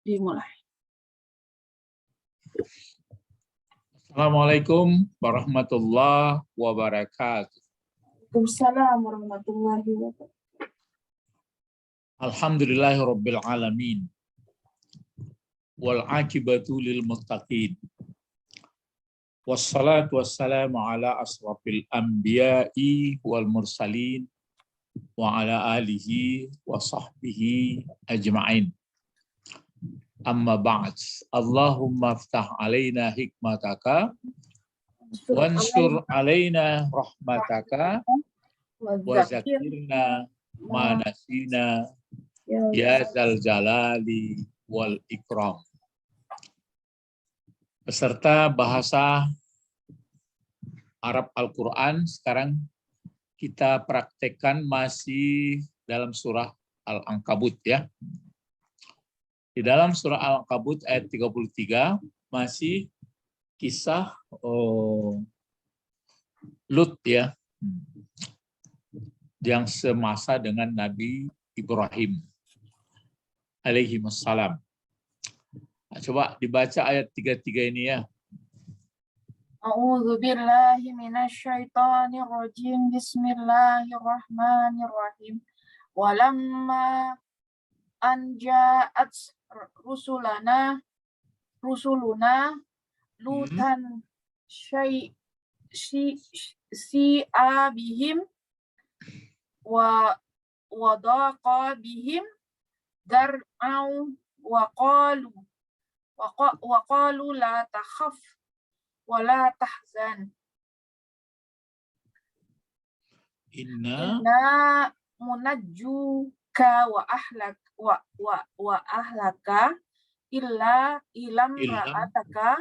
Dimulai. Assalamualaikum warahmatullahi wabarakatuh. Waalaikumsalam warahmatullahi wabarakatuh. Alhamdulillahirabbil alamin. Wal aqibatu lil muttaqin. Wassalatu wassalamu ala asrafil anbiya'i wal mursalin wa ala alihi wa sahbihi ajma'in. Amma ba'd. Allahumma aftah alaina hikmataka wansur alaina rahmataka wa zakirna ma nasina ya zal jalali wal ikram. Peserta bahasa Arab Al-Quran, sekarang kita praktekkan masih dalam surah Al-Ankabut ya. Di dalam surah Al-Ankabut ayat 33 masih kisah Lut ya, yang semasa dengan Nabi Ibrahim alaihi wassalam. Nah, coba dibaca ayat 33 ini ya. A'udzu billahi minasyaitonir rajim. Bismillahirrahmanirrahim. Walamma an ja'at rusuluna lutan si'a bihim wa wadaqa bihim dar'au wa qalu la takhaf wa la tahzan inna munajjuka wa ahlaka illa ra'ataka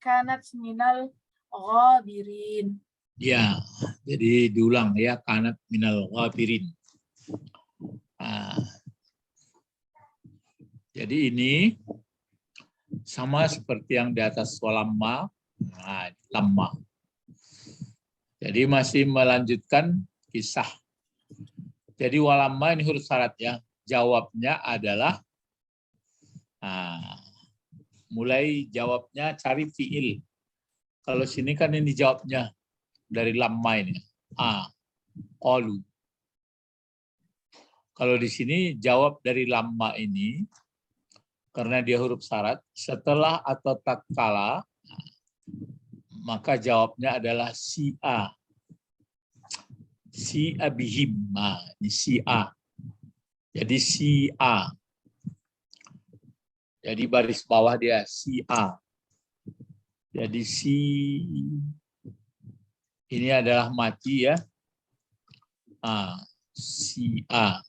kanat minal ghabirin. Ya, jadi diulang ya, kanat minal ghabirin. Jadi ini sama seperti yang di atas walamma, lamma. Jadi masih melanjutkan kisah. Jadi walamma ini huruf syarat ya. Jawabnya adalah mulai jawabnya cari fiil. Kalau sini kan ini jawabnya dari lamma ini. Qalu. Kalau di sini jawab dari lamma ini karena dia huruf syarat, setelah atau tatkala maka jawabnya adalah si'a. Si'a bihim. Ini si'a. Jadi si'a. Jadi baris bawah dia si'a. Jadi ini adalah mati ya. Si'a.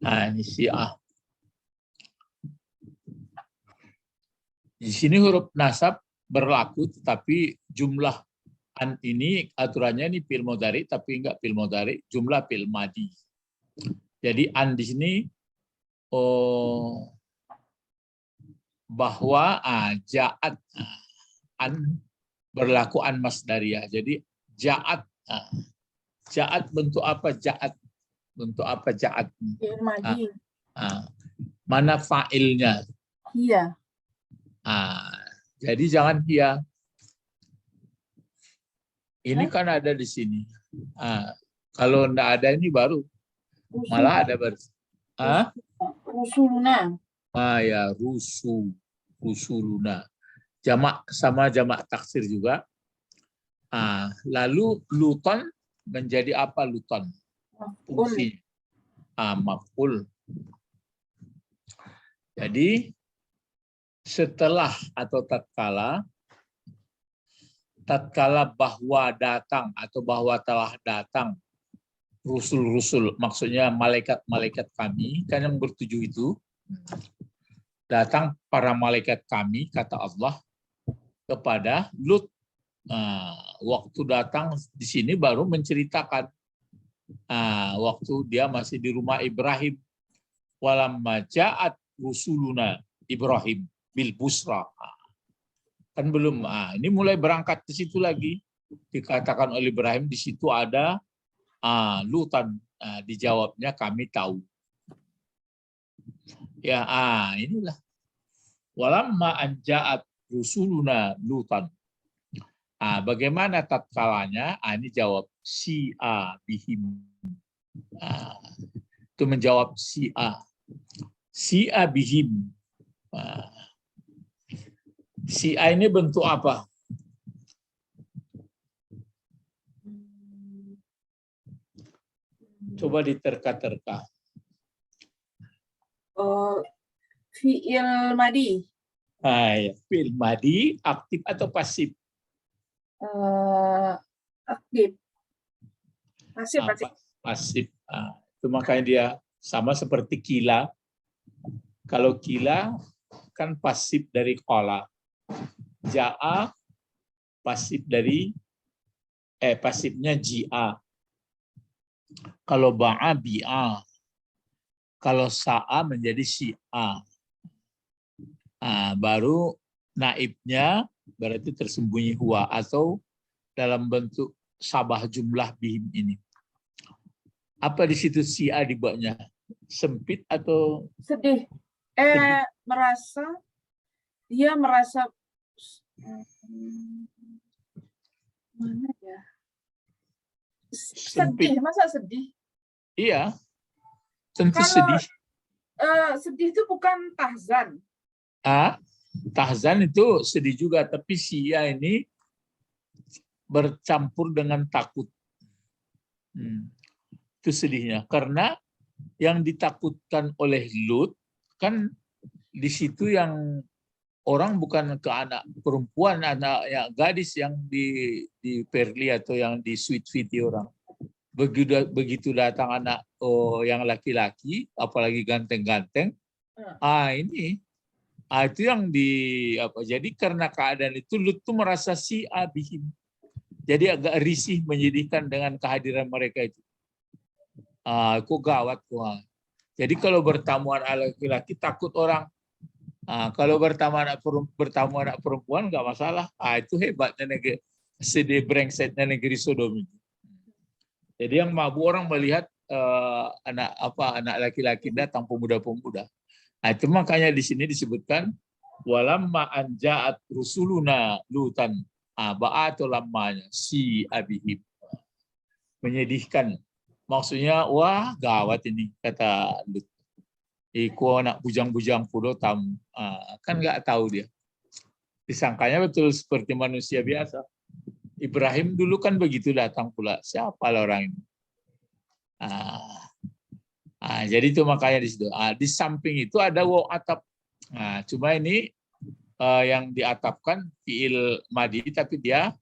Ini si'a. Di sini huruf nasab berlaku, tetapi jumlah an ini aturannya ini fil mudhari, tapi enggak fil mudhari, jumlah fil madi. Jadi an di sini bahwa ja'at an berlaku an masdariyah. Jadi ja'at ja'at bentuk apa ja'at? Bentuk apa ja'at? Mana fa'ilnya? Iya. Jadi jangan dia. Ini kan ada di sini. Kalau enggak ada ini baru. Malah ada baru. Rusuluna. Ya, rusuluna. Jamak sama jamak taksir juga. Lalu luton menjadi apa luton? Fungsi. Maf'ul. Jadi setelah atau tatkala bahwa datang atau bahwa telah datang rusul-rusul, maksudnya malaikat-malaikat kami, kan yang bertujuh itu, datang para malaikat kami, kata Allah, kepada Lut. Waktu datang di sini baru menceritakan waktu dia masih di rumah Ibrahim. Walamma ja'at rusuluna Ibrahim bil busra. Kan belum. Ini mulai berangkat ke situ lagi. Dikatakan oleh Ibrahim di situ ada lutan. Dijawabnya kami tahu. Ya, inilah. Walamma anja'at rusuluna Lutan. Bagaimana tatkalanya? Ini jawab si A bihim. Itu menjawab si A. Si A bihim. Si A ini bentuk apa? Coba diterka-terka. Fi'il madi. Ya. Fi'il madi aktif atau pasif? Aktif. Pasif, pasif. Pasif. Itu makanya dia sama seperti kila. Kalau kila kan pasif dari qala. Ja'a pasif dari pasifnya ji'a. Kalau ba'a bi'a. Kalau sa'a menjadi si'a. Baru naibnya berarti tersembunyi huwa atau dalam bentuk sabah jumlah bihim ini. Apa di situ si'a dibuatnya? Sempit atau Sedih. sedih? Dia merasa mana ya? Sempit. Sedih, masa sedih? Iya, tentu Kalau sedih. sedih itu bukan tahzan. Tahzan itu sedih juga, tapi si'a ini bercampur dengan takut. Itu sedihnya. Karena yang ditakutkan oleh Lut, kan di situ yang orang bukan ke anak perempuan, anak ya, gadis yang di perli atau yang di sweet-sweety orang. Begitu datang anak yang laki-laki, apalagi ganteng-ganteng, itu yang jadi karena keadaan itu Lut tuh merasa si abihim. Jadi agak risih, menyedihkan dengan kehadiran mereka itu. Kok gawat kok. Jadi kalau bertamu anak laki-laki takut orang. Kalau bertamu anak perempuan nggak masalah. Itu hebatnya negeri sedih brengsetnya negeri Sodom itu. Jadi yang mabuk orang melihat anak laki-laki datang pemuda-pemuda. Itu makanya di sini disebutkan walamma anja'at rusuluna Lutan. Ba'atu lammanya si abihim. Menyedihkan. Maksudnya wah gawat ini kata Lut. Iku anak bujang-bujang pulau tamu. Kan nggak tahu dia. Disangkanya betul seperti manusia biasa. Ibrahim dulu kan begitu datang pula. Siapa lah orang ini? Jadi itu makanya di situ. Di samping itu ada waw atap. Cuma ini yang diatapkan fiil madi, tapi dia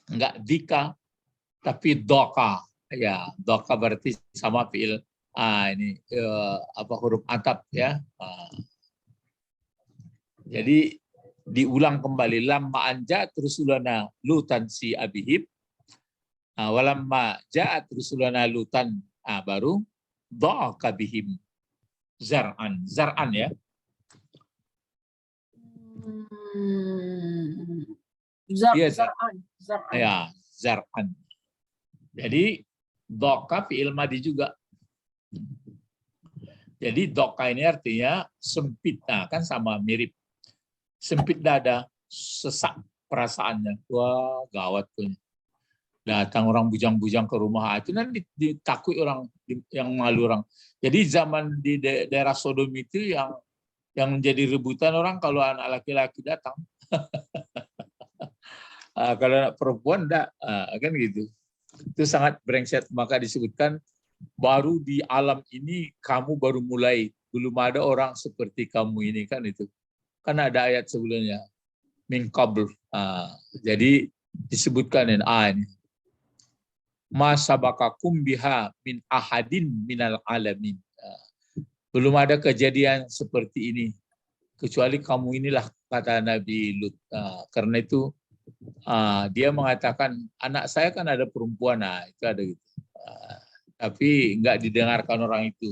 enggak dika, tapi doka. Ya, doka berarti sama fiil. Ini huruf atap ya. Jadi diulang kembali lamma anja rusulana Lutan si abihim. Walamma ja'at rusulana Lutan. Baru doka bihim zar'an. Zar'an ya. Zar'an. Ya, zar'an. Jadi doka fi'il madi juga. Jadi doka ini artinya sempit, kan sama mirip. Sempit dada, sesak perasaannya. Wah, gawat tuh. Datang orang bujang-bujang ke rumah, itu nanti ditakut orang, yang malu orang. Jadi zaman di daerah Sodom itu yang jadi rebutan orang kalau anak laki-laki datang. Kalau anak perempuan enggak, kan gitu. Itu sangat brengsek, maka disebutkan baru di alam ini kamu baru mulai, belum ada orang seperti kamu ini, kan itu. Kan ada ayat sebelumnya min qabl. Jadi disebutkan ini ma sabaqakum biha min ahadin minal alamin. Belum ada kejadian seperti ini kecuali kamu inilah, kata Nabi Lut. Karena itu dia mengatakan anak saya kan ada perempuan, itu ada gitu. Tapi enggak didengarkan orang itu.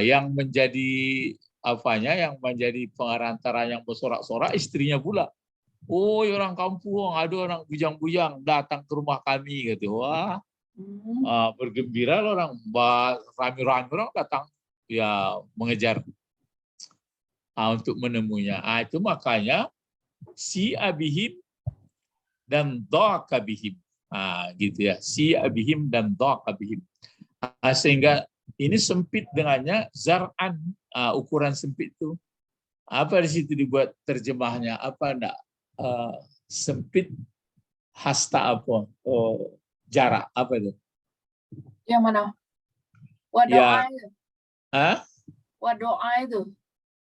Yang menjadi yang menjadi pengarantara yang bersorak-sorak istrinya pula. Oh, orang kampung, ada orang bujang-bujang datang ke rumah kami gitu. Wah, bergembira orang, rame-rame orang datang. ya mengejar untuk menemuinya. Itu makanya si abihim dan dhaka bihim. Gitu ya. Si abihim dan dhaka bihim. Sehingga ini sempit dengannya zar'an, ukuran sempit itu. Apa di situ dibuat terjemahnya? Apa enggak? Sempit hasta apa? Jarak apa itu? Yang mana? Ya, Wadoa itu. Wadoa itu.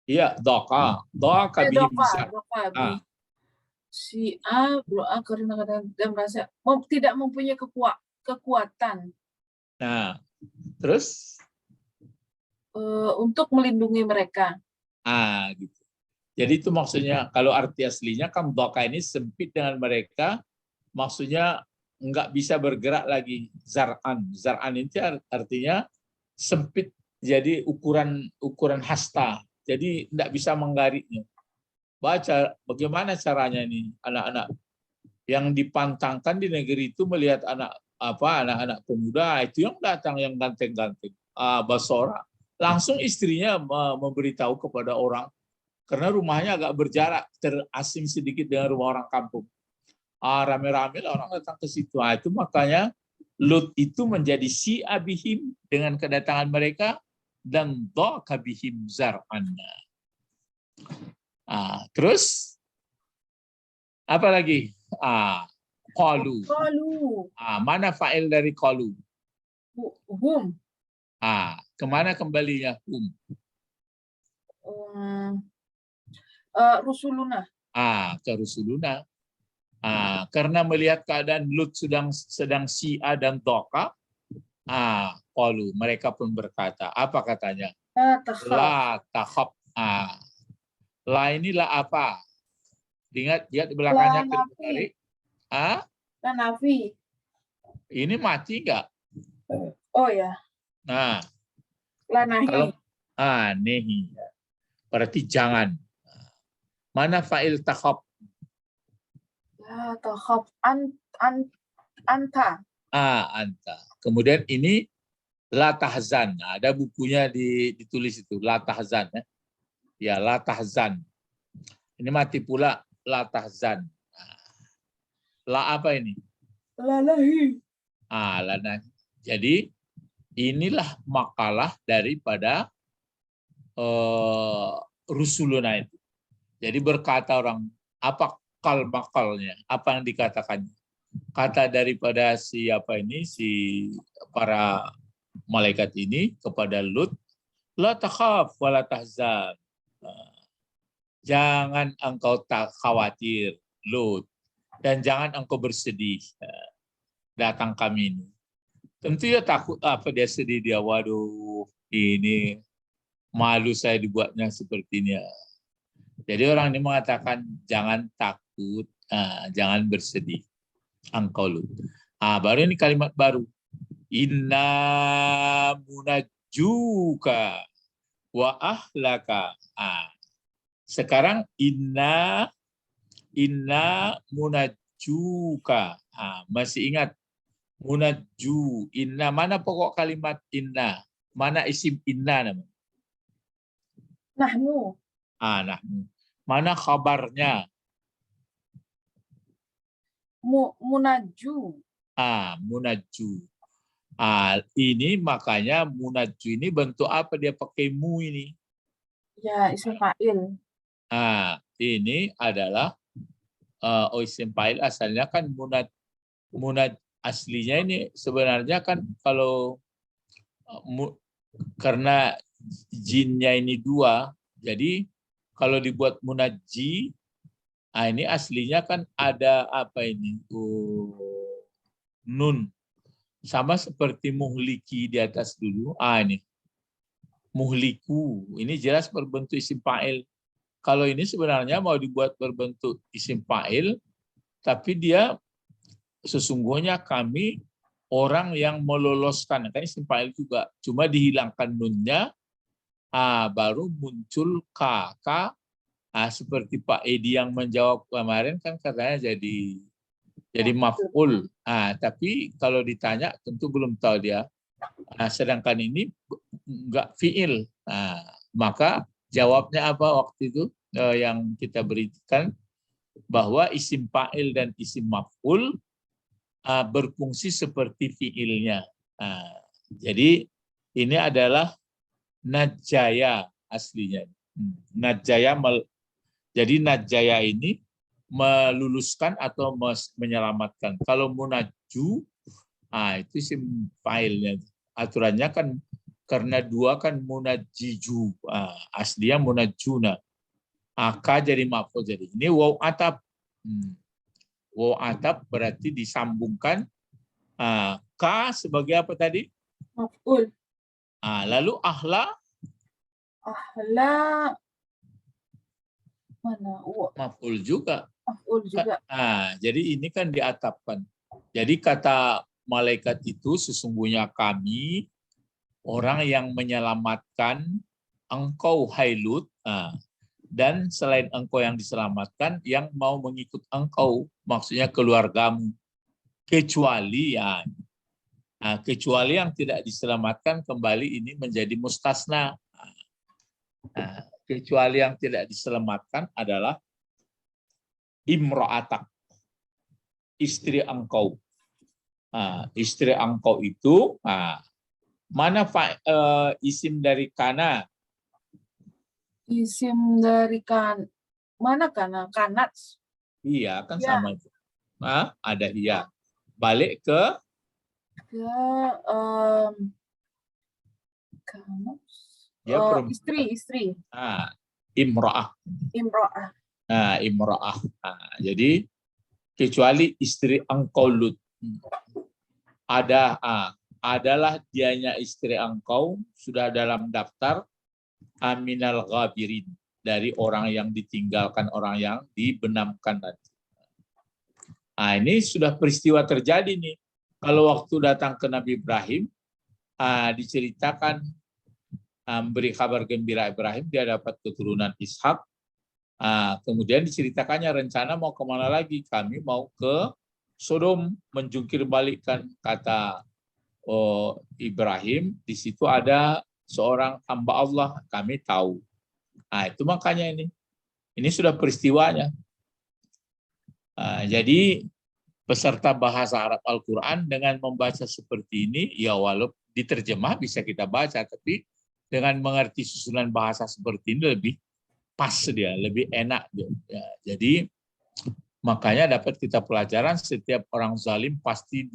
Iya, doa bihim zar. Doka. Si A berdoa karena dia merasa tidak mempunyai kekuatan Nah, terus? untuk melindungi mereka. Gitu. Jadi itu maksudnya, kalau arti aslinya kan doka ini sempit dengan mereka, maksudnya nggak bisa bergerak lagi. Zar'an itu artinya sempit, jadi ukuran hasta. Jadi nggak bisa menggariknya. Baca bagaimana caranya ini anak-anak yang dipantangkan di negeri itu melihat anak-anak pemuda itu yang datang yang ganteng-ganteng, Basora, langsung istrinya memberitahu kepada orang karena rumahnya agak berjarak, terasing sedikit dengan rumah orang kampung. Rame-rame lah orang datang ke situ. Itu makanya Lut itu menjadi si abihim dengan kedatangan mereka dan dhaka bihim zar'an. Terus apa lagi? Qalu. Mana fa'il dari qalu? Hum. Kemana kembalinya hum? Rusuluna. Ke Rusuluna. Karena melihat keadaan Lut sedang si'a dan dhaka, qalu, mereka pun berkata, apa katanya? La takhaf. La inilah apa? Lihat di belakangnya terbalik. La nafi. Ini mati enggak? Oh ya. Nah, la nahi. Kalau nehi. Berarti jangan. Mana fa'il takhaf? La takhaf anta. Anta. Kemudian ini la tahzan. Ada bukunya ditulis itu la tahzan ya. Ya, la tahzan. Ini mati pula la tahzan. La apa ini? La nahi. La nahi. Jadi inilah makalah daripada Rusuluna itu. Jadi berkata orang, apa makalnya? Apa yang dikatakan? Kata daripada si para malaikat ini kepada Lut, la takhaf wa la tahzan. Jangan engkau tak khawatir, Lut, dan jangan engkau bersedih. Datang kami ini. Tentu ya takut, dia sedih dia. Waduh, ini malu saya dibuatnya seperti ini. Jadi orang ini mengatakan jangan takut, jangan bersedih. Engkau Lut. Baru ini kalimat baru. Inna munajjuka wa ahlaka. Sekarang inna munajjuka. Masih ingat munajju. Inna, mana pokok kalimat inna? Mana isim inna namanya? Nahnu. Nahnu. Mana khabarnya? Munajju. Munajju. Ini makanya munajju ini bentuk apa dia pakai mu ini? Ya, isim fa'il. Ini adalah isim fa'il asalnya kan munaj aslinya ini sebenarnya kan kalau karena jinnya ini dua, jadi kalau dibuat munajji, ini aslinya kan ada apa ini? Nun. Sama seperti muhliki di atas dulu. Ini. Muhliku. Ini jelas berbentuk isim fa'il. Kalau ini sebenarnya mau dibuat berbentuk isim fa'il, tapi dia sesungguhnya kami orang yang meloloskan. Kan isim fa'il juga. Cuma dihilangkan nunnya, baru muncul ka. Seperti Pak Edi yang menjawab kemarin kan katanya jadi maf'ul. Tapi kalau ditanya tentu belum tahu dia. Nah, sedangkan ini enggak fiil. Nah, maka jawabnya apa waktu itu yang kita berikan, bahwa isim fa'il dan isim maf'ul berfungsi seperti fiilnya. Nah, jadi ini adalah najaya aslinya. Jadi najaya ini meluluskan atau menyelamatkan. Kalau munaju, itu isim fa'ilnya. Aturannya kan karena dua kan munajiju, aslinya munajuna. Ka jadi maf'ul, jadi ini waw atap. Waw atap berarti disambungkan. Ka sebagai apa tadi? Maf'ul. Lalu ahla? Ahla mana? Maf'ul juga. Maf'ul juga. Jadi ini kan diatapkan. Jadi kata malaikat itu sesungguhnya kami orang yang menyelamatkan engkau hai Lut, dan selain engkau yang diselamatkan, yang mau mengikut engkau, maksudnya keluargamu, kecuali kecuali yang tidak diselamatkan kembali ini menjadi mustasna. Kecuali yang tidak diselamatkan adalah imra'atak, istri engkau. Istri engkau itu mana isim dari kana? Isim dari mana kana? Kanat. Iya, kan Ya. sama itu. Ada iya. Balik ke kanat. ya, Istri. Imro'ah. Imro'ah. Imro'ah. Jadi kecuali istri engkau Lut. Adalah dianya istri engkau sudah dalam daftar aminal ghabirin, dari orang yang ditinggalkan, orang yang dibenamkan nanti. Ini sudah peristiwa terjadi nih. Kalau waktu datang ke Nabi Ibrahim, diceritakan, beri kabar gembira Ibrahim, dia dapat keturunan Ishak. Kemudian diceritakannya rencana mau kemana lagi? Kami mau ke Sodom, menjungkir balikkan, kata Ibrahim. Di situ ada seorang hamba Allah, kami tahu. Itu makanya ini sudah peristiwanya. Jadi peserta bahasa Arab Al-Quran dengan membaca seperti ini, ya walaupun diterjemah bisa kita baca, tapi dengan mengerti susunan bahasa seperti ini lebih pas dia, lebih enak dia. Jadi makanya dapat kita pelajaran, setiap orang zalim pasti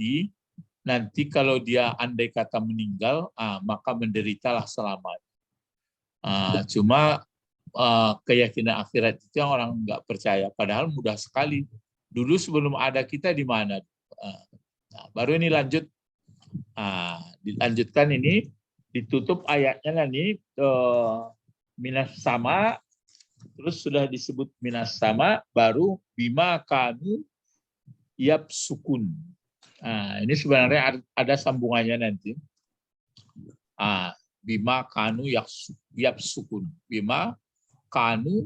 nanti kalau dia andai kata meninggal, maka menderitalah selamanya. Cuma keyakinan akhirat itu yang orang nggak percaya, padahal mudah sekali. Dulu sebelum ada kita di mana? Baru ini lanjut. Dilanjutkan ini, ditutup ayatnya nih, minas sama, terus sudah disebut minas sama, baru bima kanu yap sukun. Ini sebenarnya ada sambungannya nanti. Bima kanu yap sukun. Bima kanu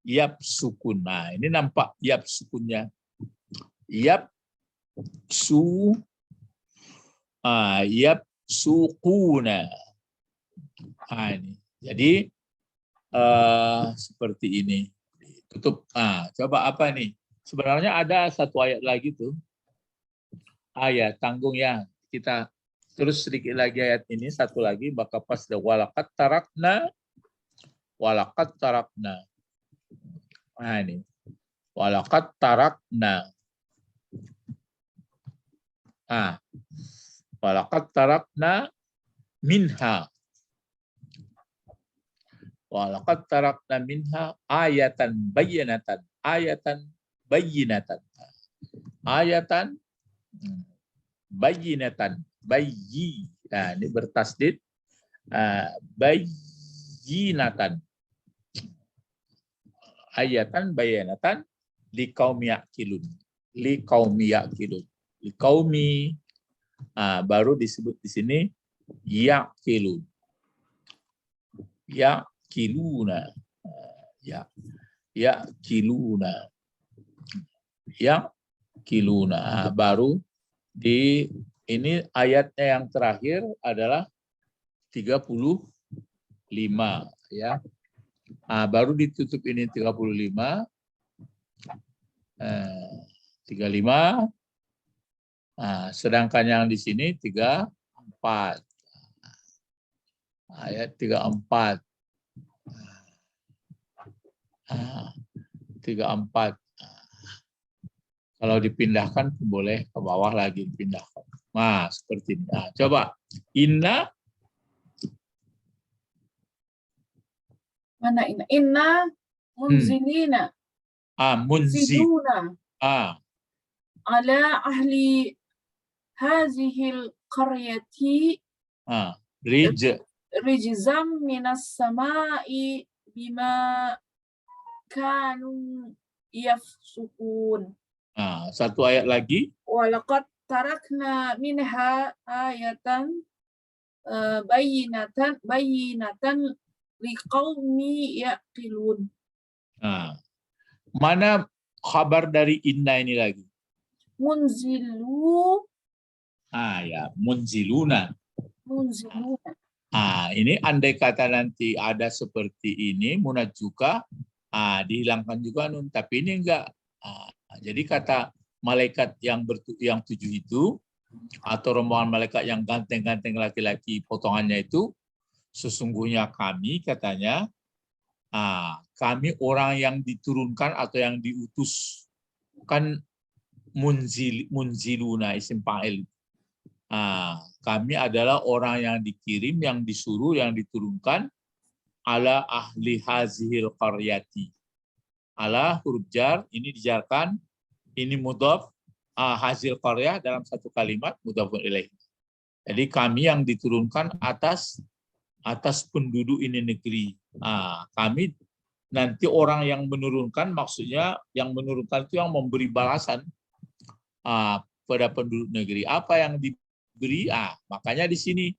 yap sukun. Ini nampak yap sukunnya. Yap sukuna. Ini. Jadi seperti ini. Tutup. Coba apa nih? Sebenarnya ada satu ayat lagi tuh. Ayat tanggung ya. Kita terus sedikit lagi ayat ini, satu lagi, maka pas walakat tarakna. Ini. Walakat tarakna. Walakat tarakna minha. Walakat tarakna minha ayatan bayyinatan. Ayatan bayyinatan. Bayyi. Ini bertasdid. Bayyinatan. Ayatan bayyinatan liqaumi yaqilun. Liqaumi baru disebut di sini yaqilun. Yaqiluna. Yaqiluna. kiluna. Baru di ini ayatnya yang terakhir adalah 35 ya. Baru ditutup ini 35. 35. Sedangkan yang di sini 34. Ayat 34. 34. Kalau dipindahkan boleh ke bawah lagi dipindahkan. Nah, seperti ini. Coba inna. Mana inna? Inna munzilina. Munzi. Ziduna ala ahli hazihil qaryati rijzam minas sama'i bima kanu yafsukun. Satu ayat lagi. Walaqad tarakna minha ayatan bayinatan liqaumi yaqilun. Mana kabar dari inna ini lagi? Munzilu. Ya, munziluna. Munziluna. Ini andai kata nanti ada seperti ini, munad juga, dihilangkan juga nun. Tapi ini enggak. Jadi kata malaikat yang 7 itu, atau rombongan malaikat yang ganteng-ganteng laki-laki potongannya itu, sesungguhnya kami katanya, kami orang yang diturunkan atau yang diutus. Kan munziluna isim fa'il. Kami adalah orang yang dikirim, yang disuruh, yang diturunkan ala ahli hazihil qaryati. Ala huruf jar ini dijarkan, ini mudhaf, hazil qaryah dalam satu kalimat mudhafun ilaih. Jadi kami yang diturunkan atas penduduk ini negeri. Kami nanti orang yang menurunkan, maksudnya yang menurunkan itu yang memberi balasan pada penduduk negeri. Apa yang diberi? Makanya di sini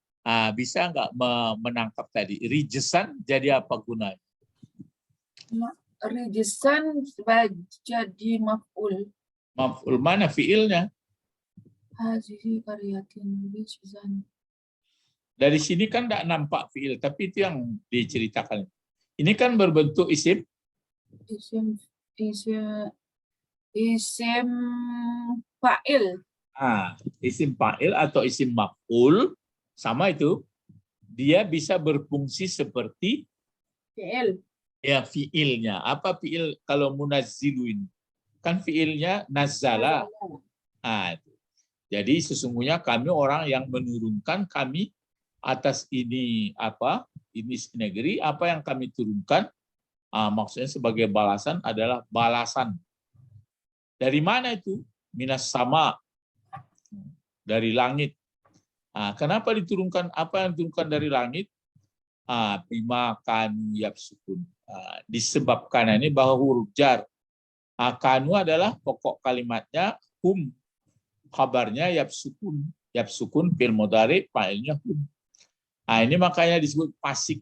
bisa nggak menangkap tadi rijsan jadi apa gunanya? Rijsan jadi maf'ul. Maf'ul mana fiilnya? Hazihi qaryatin rijzan. Dari sini kan tidak nampak fiil, tapi itu yang diceritakan. Ini kan berbentuk isim. Isim fa'il. Isim fa'il atau isim maf'ul sama itu. Dia bisa berfungsi seperti Fi'il. Ya, fiilnya. Apa fiil kalau munazziluin? Kan fiilnya nazzala. Jadi sesungguhnya kami orang yang menurunkan, kami atas ini ini negeri, apa yang kami turunkan, maksudnya sebagai balasan adalah balasan. Dari mana itu? Minas sama, dari langit. Kenapa diturunkan? Apa yang diturunkan dari langit? Bima kanu yafsukun. Disebabkan ini bahwa huruf jar. Kanu adalah pokok kalimatnya, hum kabarnya yafsukun. Yafsukun fil mudhari, fa'ilnya hum. Ini makanya disebut fasik.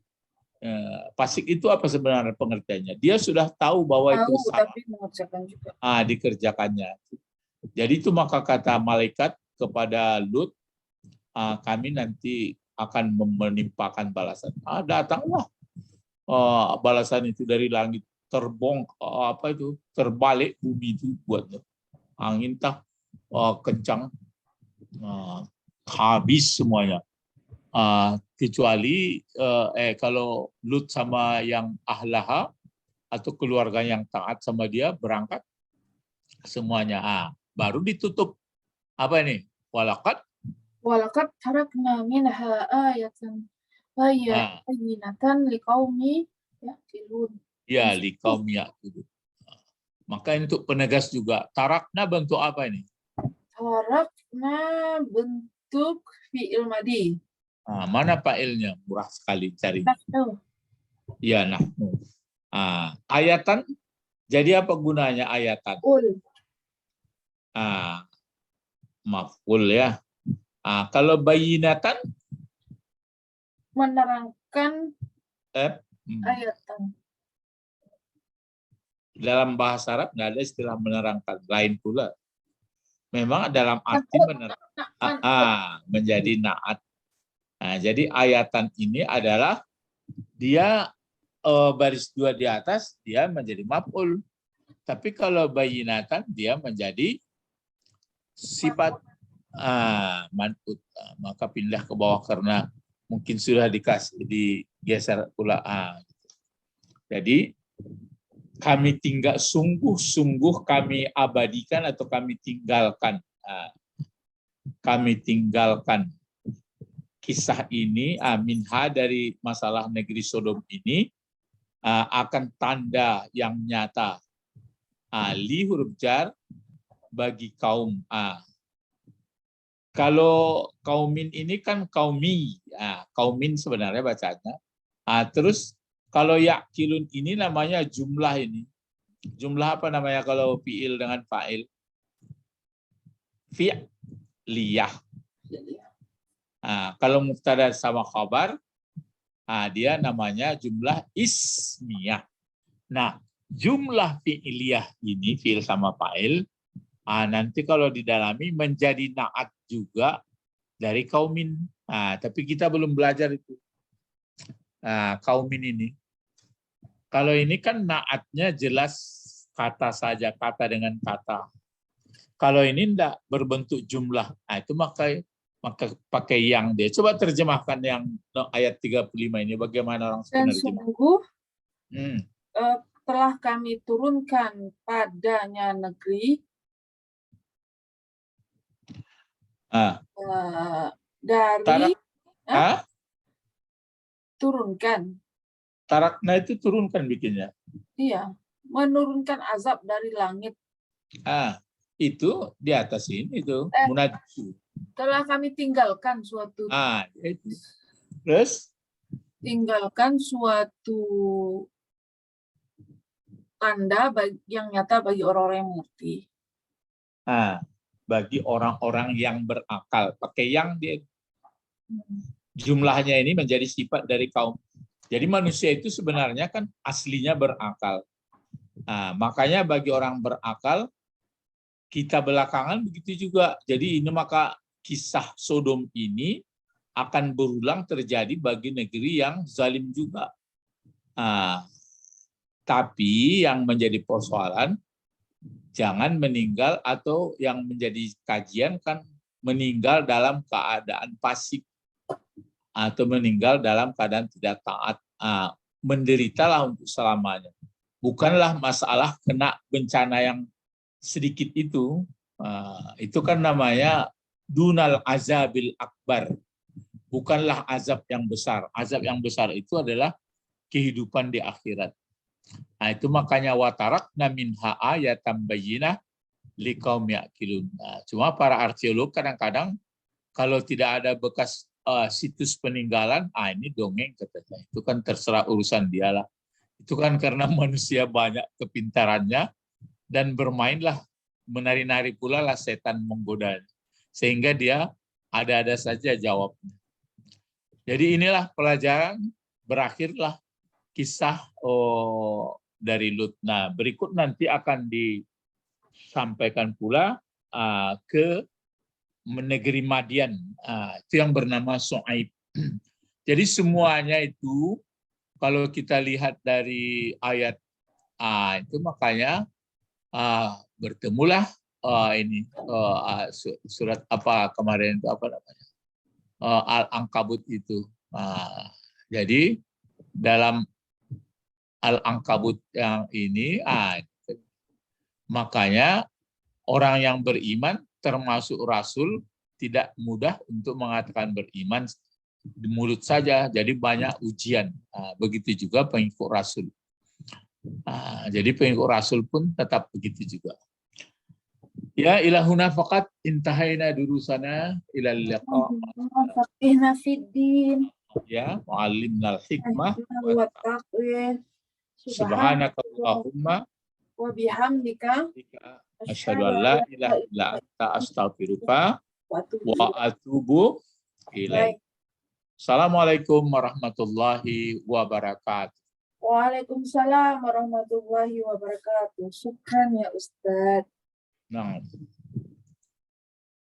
Fasik itu apa sebenarnya pengertiannya? Dia sudah tahu bahwa itu salah. Tapi mengerjakan juga. Dikerjakannya. Jadi itu maka kata malaikat kepada Lut, kami nanti akan menimpakan balasan. Datanglah balasan itu dari langit, terbalik bumi itu buatnya. Angin kencang, habis semuanya. Kecuali kalau Lut sama yang ahlaha atau keluarga yang taat sama dia berangkat semuanya. Baru ditutup apa ini? Walaqad tarakna minha ayatan bayyinatan liqaumi yaqilun. Ya, liqaumi yaqilun. Maka ini untuk penegas juga. Tarakna bentuk apa ini? Tarakna bentuk fi'il madi. Mana fa'ilnya? Murah sekali cari. Ya, nahnu. Ayatan, jadi apa gunanya ayatan? Maf'ul ya. Kalau bayinatan? Menerangkan ayatan. Dalam bahasa Arab nggak ada istilah menerangkan. Lain pula. Memang dalam arti menjadi naat. Nah, jadi ayatan ini adalah dia baris 2 di atas, dia menjadi maf'ul. Tapi kalau bayinatan, dia menjadi sifat man'ut. Maka pindah ke bawah karena mungkin sudah digeser pula. Jadi kami tinggal, sungguh-sungguh kami abadikan atau kami tinggalkan. Kami tinggalkan kisah ini, minha dari masalah negeri Sodom ini, akan tanda yang nyata. Li huruf jar bagi kaum. Kalau kaumin ini kan kaumi. Kaumin sebenarnya bacanya. Terus kalau yakilun ini namanya jumlah ini. Jumlah apa namanya kalau fi'il dengan fa'il? Fi'liyah. Kalau mubtada sama khabar, dia namanya jumlah ismiyah. Nah, jumlah fi'liyah ini, fi'il sama fa'il, nanti kalau didalami menjadi naat juga dari kaumin. Tapi kita belum belajar itu. Kaumin ini. Kalau ini kan naatnya jelas kata saja, kata dengan kata. Kalau ini enggak berbentuk jumlah, itu maka pakai yang dia. Coba terjemahkan yang ayat 35 ini, bagaimana orang Dan menerjemah. sungguh telah kami turunkan padanya negeri dari turunkan. Tarakna itu turunkan bikinnya. Iya, menurunkan azab dari langit. Itu di atas ini itu munajju. Telah kami tinggalkan suatu. Itu. Terus tinggalkan suatu tanda yang nyata bagi orang-orang yang mengerti. Bagi orang-orang yang berakal. Pakai yang dia. Jumlahnya ini menjadi sifat dari kaum. Jadi manusia itu sebenarnya kan aslinya berakal. Makanya bagi orang berakal, kita belakangan begitu juga. Jadi ini maka kisah Sodom ini akan berulang terjadi bagi negeri yang zalim juga. Tapi yang menjadi persoalan, jangan meninggal atau yang menjadi kajian kan meninggal dalam keadaan fasik atau meninggal dalam keadaan tidak taat. Menderitalah untuk selamanya. Bukanlah masalah kena bencana yang sedikit itu kan namanya dunal azabil akbar. Bukanlah azab yang besar. Azab yang besar itu adalah kehidupan di akhirat. Itu makanya watarakna minha ayatam bayyinah liqaum yaqilun. Cuma para arkeolog kadang-kadang kalau tidak ada bekas situs peninggalan, ini dongeng katanya. Itu kan terserah urusan dialah. Itu kan karena manusia banyak kepintarannya dan bermainlah, menari-nari pula lah setan menggoda. Sehingga dia ada-ada saja jawabnya. Jadi inilah pelajaran, berakhirlah kisah dari Lut. Nah, berikut nanti akan disampaikan pula ke negeri Madian. Itu yang bernama Shu'aib. Jadi semuanya itu kalau kita lihat dari ayat itu makanya bertemulah surat apa kemarin itu apa namanya Al-Ankabut itu. Jadi dalam Al-Ankabut yang ini makanya orang yang beriman termasuk Rasul tidak mudah untuk mengatakan beriman di mulut saja. Jadi banyak ujian. Begitu juga pengikut Rasul. Jadi pengikut Rasul pun tetap begitu juga. Ya ilahuna faqat intahaina durusana ilal liqa. Faqihna fiddin. Ya, mu'allimnal hikmah wa taqwa. Subhanaka Allahumma wa bihamdika asyhadu an la ilaha illa anta astaghfiruka wa atubu ilaik. Assalamualaikum warahmatullahi wabarakatuh. Waalaikumsalam warahmatullahi wabarakatuh. Syukran ya Ustadz. Nah.